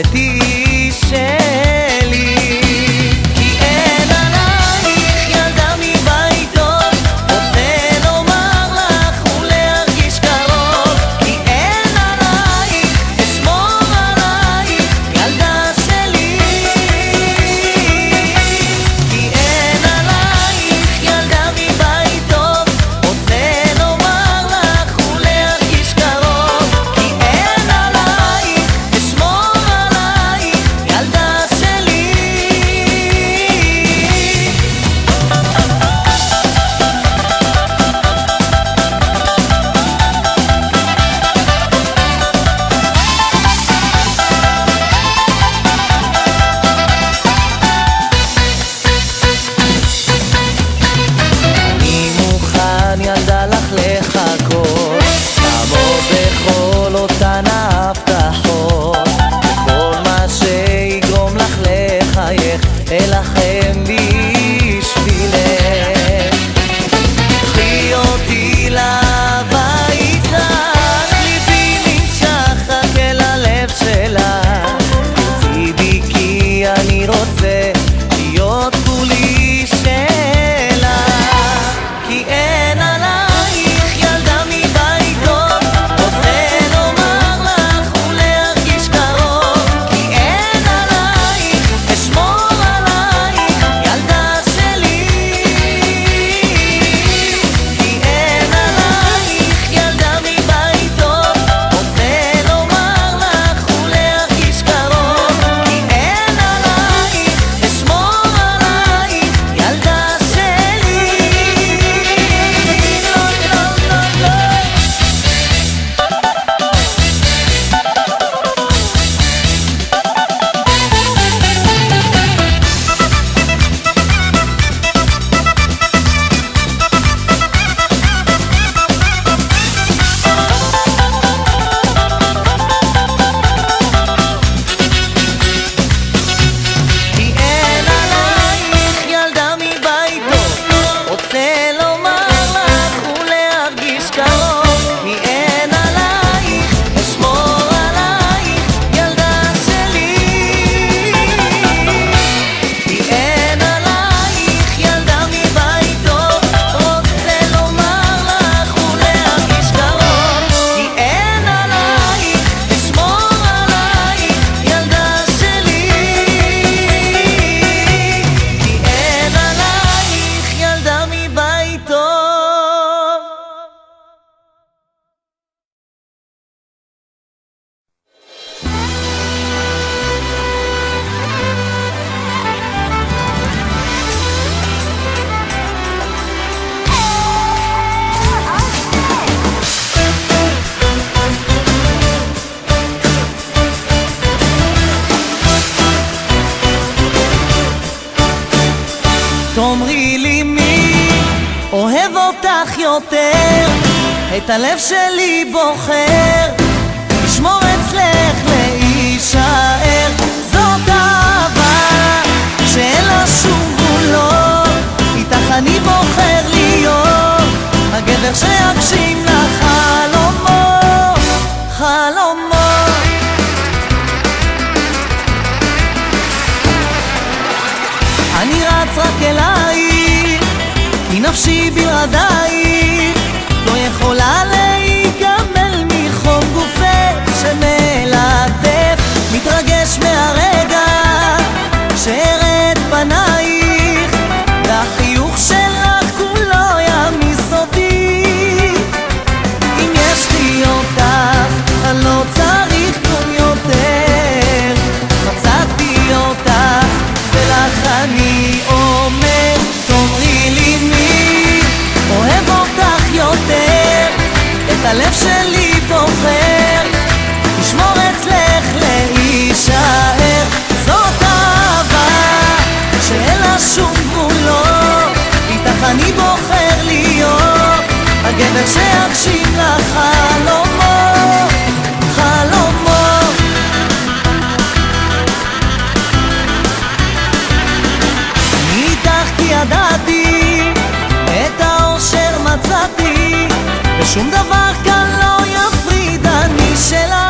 ותהי שלי. כי אין עלייך ילדה מבית טוב, רוצה לומר לך ולהרגיש קרוב. כי אין עלייך אשמור עלייך ילדה שלי. כי אין עלייך ילדה מבית טוב, רוצה לומר לך ולהרגיש קרוב. כי אין עלייך אשמור עלייך ילדה שלי. אני מוכן ילדה לך לחכות, לעמוד בכל אותן ההבטחות, וכל מה שיגרום לך לחייך, אלחם בשבילך. קחי אותי לבית לך, ליבי נמשך רק אל הלב שלך. תרצי בי כי אני רוצה להיות כולי שלך. כי אין עלייך ילדה מבית טוב, רוצה לומר לך ולהרגיש קרוב. כי אין עלייך אשמור עלייך ילדה שלי. כי אין עלייך ילדה מבית טוב, רוצה לומר לך ולהרגיש קרוב. כי אין עלייך אשמור עלייך ילדה שלי. לא, לא, לא, לא. כי אין עלייך ילדה מבית טוב, רוצה לומר לך ולהרגיש קרוב. כי אין עלייך אשמור עלייך ילדה שלי. כי אין עלייך ילדה מבית טוב, רוצה לומר לך ולהרגיש קרוב. כי אין עלייך אשמור עלייך ילדה שלי. כי אין עלייך ילדה מבית טוב. תאמרי לי מי אוהב אותך יותר, את הלב שלי בוחר לשמור אצלך להישאר. זאת אהבה שאין לה שום גבולות, איתך אני בוחר להיות הגבר שיגשים לך חלומות, חלומות. אני רץ רק אלייך, כי נפשי בלעדייך לא יכולה להיגמל מחום גופך שמלטף. מתרגש מהרגע שאראה את פנייך, והחיוך שלך כולו ימיס אותי. אם יש לי אותך אני לא צריך כלום יותר, מצאתי אותך ולך אני אומר. תאמרי לי מי אוהב אותך יותר, את הלב שלי בוחר לשמור אצלך להישאר. זאת אהבה שאין לה שום גבולות, איתך אני בוחר להיות הגבר שיגשים לך חלומות, חלומות. אני איתך כי ידעתי את האושר מצאתי, ושום דבר כאן לא יפריד, אני שלך.